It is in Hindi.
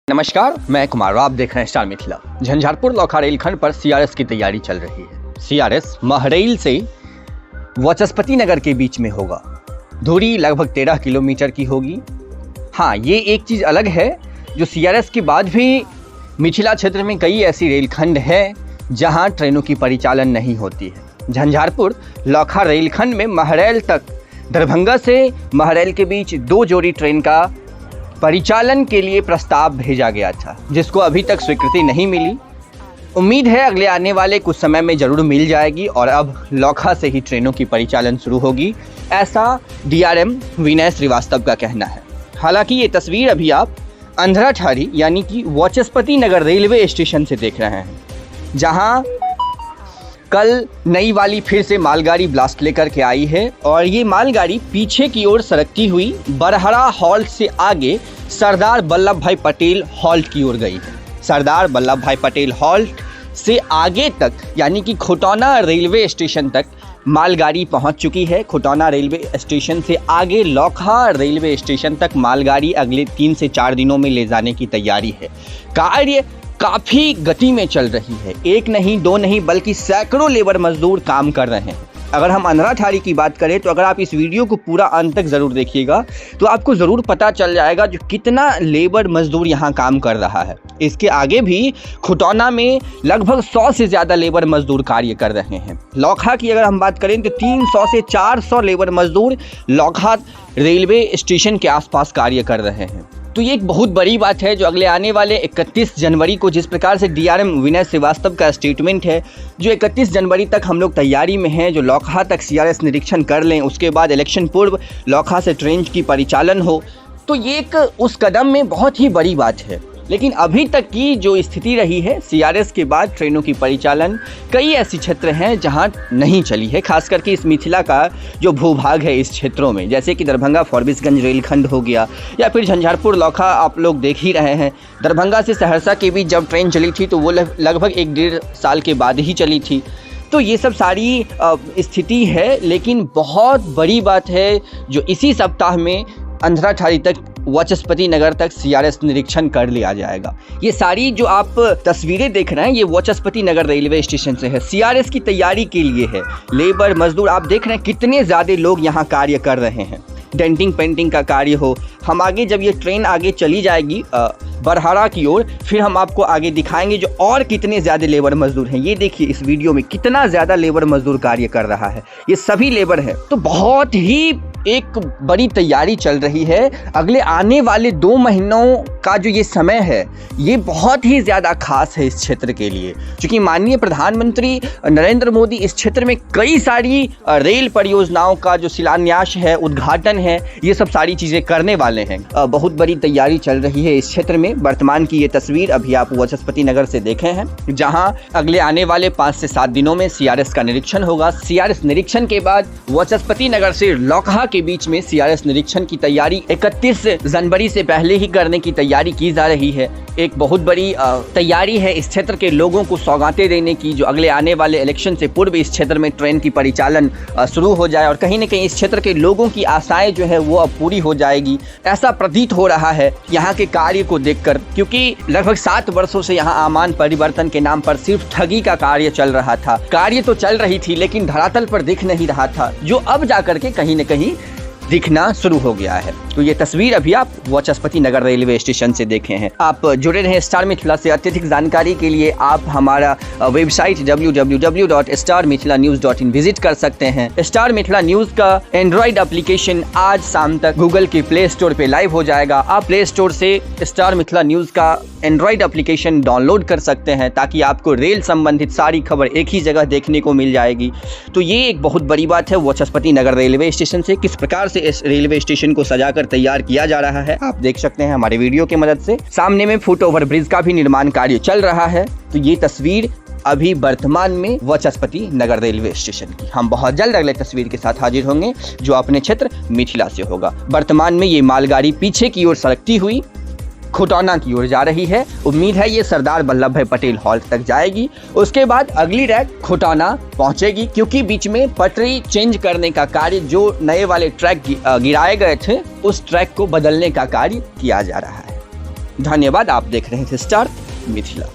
नमस्कार, मैं कुमार। आप देख रहे हैं स्टार मिथिला। झंझारपुर लोखा रेलखंड पर सीआरएस की तैयारी चल रही है। सीआरएस महरैल से वाचस्पति नगर के बीच में होगा। दूरी लगभग 13 किलोमीटर की होगी। हाँ, ये एक चीज़ अलग है जो सीआरएस के बाद भी मिथिला क्षेत्र में कई ऐसी रेलखंड हैं जहां ट्रेनों की परिचालन नहीं होती है। झंझारपुर लोखा रेलखंड में महरैल तक दरभंगा से महरैल के बीच 2 जोड़ी ट्रेन का परिचालन के लिए प्रस्ताव भेजा गया था, जिसको अभी तक स्वीकृति नहीं मिली। उम्मीद है अगले आने वाले कुछ समय में ज़रूर मिल जाएगी और अब लोखा से ही ट्रेनों की परिचालन शुरू होगी, ऐसा डीआरएम विनय श्रीवास्तव का कहना है। हालांकि ये तस्वीर अभी आप अंधराठारी यानी कि वाचस्पति नगर रेलवे स्टेशन से देख रहे हैं, जहां कल नई वाली फिर से मालगाड़ी ब्लास्ट लेकर के आई है और ये मालगाड़ी पीछे की ओर सरकती हुई बरहरा हॉल्ट से आगे सरदार वल्लभ भाई पटेल हॉल्ट की ओर गई है। सरदार वल्लभ भाई पटेल हॉल्ट से आगे तक यानी कि खुटौना रेलवे स्टेशन तक मालगाड़ी पहुंच चुकी है। खुटौना रेलवे स्टेशन से आगे लोखा रेलवे स्टेशन तक मालगाड़ी अगले 3 से 4 दिनों में ले जाने की तैयारी है। कार्य काफ़ी गति में चल रही है। 1 नहीं 2 नहीं बल्कि सैकड़ों लेबर मजदूर काम कर रहे हैं। अगर हम अंधराठारी की बात करें तो अगर आप इस वीडियो को पूरा अंत तक ज़रूर देखिएगा तो आपको ज़रूर पता चल जाएगा जो कितना लेबर मजदूर यहाँ काम कर रहा है। इसके आगे भी खुटौना में लगभग 100 से ज़्यादा लेबर मजदूर कार्य कर रहे हैं। लोखा की अगर हम बात करें तो 300 से 400 लेबर मजदूर लोखा रेलवे स्टेशन के आसपास कार्य कर रहे हैं। तो ये एक बहुत बड़ी बात है जो अगले आने वाले 31 जनवरी को, जिस प्रकार से डीआरएम विनय श्रीवास्तव का स्टेटमेंट है, जो 31 जनवरी तक हम लोग तैयारी में हैं, जो लोखा तक सीआरएस निरीक्षण कर लें, उसके बाद इलेक्शन पूर्व लोखा से ट्रेन की परिचालन हो, तो ये एक उस कदम में बहुत ही बड़ी बात है। लेकिन अभी तक की जो स्थिति रही है, सीआरएस के बाद ट्रेनों की परिचालन कई ऐसे क्षेत्र हैं जहां नहीं चली है, खास करके इस मिथिला का जो भूभाग है इस क्षेत्रों में, जैसे कि दरभंगा फॉरबिसगंज रेलखंड हो गया या फिर झंझारपुर लोखा आप लोग देख ही रहे हैं। दरभंगा से सहरसा के बीच जब ट्रेन चली थी तो वो लगभग 1-1.5 साल के बाद ही चली थी। तो ये सब सारी स्थिति है, लेकिन बहुत बड़ी बात है जो इसी सप्ताह में अंधराठारी तक वाचस्पति नगर तक सीआरएस निरीक्षण कर लिया जाएगा। ये सारी जो आप तस्वीरें देख रहे हैं ये वाचस्पति नगर रेलवे स्टेशन से है, सीआरएस की तैयारी के लिए है। लेबर मजदूर आप देख रहे हैं कितने ज़्यादा लोग यहाँ कार्य कर रहे हैं। डेंटिंग पेंटिंग का कार्य हो, हम आगे जब ये ट्रेन आगे चली जाएगी बरहरा की ओर, फिर हम आपको आगे दिखाएंगे जो और कितने ज़्यादा लेबर मजदूर हैं। ये देखिए इस वीडियो में कितना ज़्यादा लेबर मजदूर कार्य कर रहा है, ये सभी लेबर है। तो बहुत ही एक बड़ी तैयारी चल रही है। अगले आने वाले 2 महीनों का जो ये समय है ये बहुत ही ज़्यादा खास है इस क्षेत्र के लिए, क्योंकि माननीय प्रधानमंत्री नरेंद्र मोदी इस क्षेत्र में कई सारी रेल परियोजनाओं का जो शिलान्यास है, उद्घाटन है, ये सब सारी चीज़ें करने वाले हैं। बहुत बड़ी तैयारी चल रही है इस क्षेत्र में। वर्तमान की ये तस्वीर अभी आप वाचस्पति नगर से देखे हैं, जहां अगले आने वाले 5 से 7 दिनों में सीआरएस का निरीक्षण होगा। सीआरएस निरीक्षण के बाद वाचस्पति नगर से लोखा के बीच में सीआरएस निरीक्षण की तैयारी 31 जनवरी से पहले ही करने की तैयारी की जा रही है। एक बहुत बड़ी तैयारी है इस क्षेत्र के लोगों को सौगातें देने की, जो अगले आने वाले इलेक्शन से पूर्व इस क्षेत्र में ट्रेन की परिचालन शुरू हो जाए और कहीं न कहीं इस क्षेत्र के लोगों की आशाएं जो है वो अब पूरी हो जाएगी, ऐसा प्रतीत हो रहा है यहाँ के कार्य को देखकर। क्योंकि लगभग 7 वर्षों से यहाँ आमान परिवर्तन के नाम पर सिर्फ ठगी का कार्य चल रहा था। कार्य तो चल रही थी लेकिन धरातल पर दिख नहीं रहा था, जो अब जाकर के कहीं न कहीं दिखना शुरू हो गया है। तो ये तस्वीर अभी आप वाचस्पति नगर रेलवे स्टेशन से देखे हैं। आप जुड़े रहें स्टार मिथिला से। अत्यधिक जानकारी के लिए आप हमारा वेबसाइट www.starmithilanews.in विजिट कर सकते हैं। स्टार मिथिला न्यूज़ का एंड्रॉइड एप्लीकेशन आज शाम तक गूगल के प्ले स्टोर पे लाइव हो जाएगा। आप प्ले स्टोर से स्टार मिथिला न्यूज़ का एंड्रॉइड एप्लीकेशन डाउनलोड कर सकते हैं ताकि आपको रेल संबंधित सारी खबर एक ही जगह देखने को मिल जाएगी। तो ये एक बहुत बड़ी बात है वाचस्पति नगर रेलवे स्टेशन से। किस प्रकार से इस रेलवे स्टेशन को सजाकर तैयार किया जा रहा है आप देख सकते हैं हमारे वीडियो की मदद से। सामने में फुट ओवर ब्रिज का भी निर्माण कार्य चल रहा है। तो ये तस्वीर अभी वर्तमान में वाचस्पति नगर रेलवे स्टेशन की। हम बहुत जल्द अगले तस्वीर के साथ हाजिर होंगे जो अपने क्षेत्र मिथिला से होगा। वर्तमान में ये मालगाड़ी पीछे की ओर सरकती हुई खुटौना की ओर जा रही है। उम्मीद है ये सरदार वल्लभ भाई पटेल हॉल्ट तक जाएगी, उसके बाद अगली रैक खुटौना पहुंचेगी, क्योंकि बीच में पटरी चेंज करने का कार्य, जो नए वाले ट्रैक गिराए गए थे उस ट्रैक को बदलने का कार्य किया जा रहा है। धन्यवाद। आप देख रहे थे स्टार मिथिला।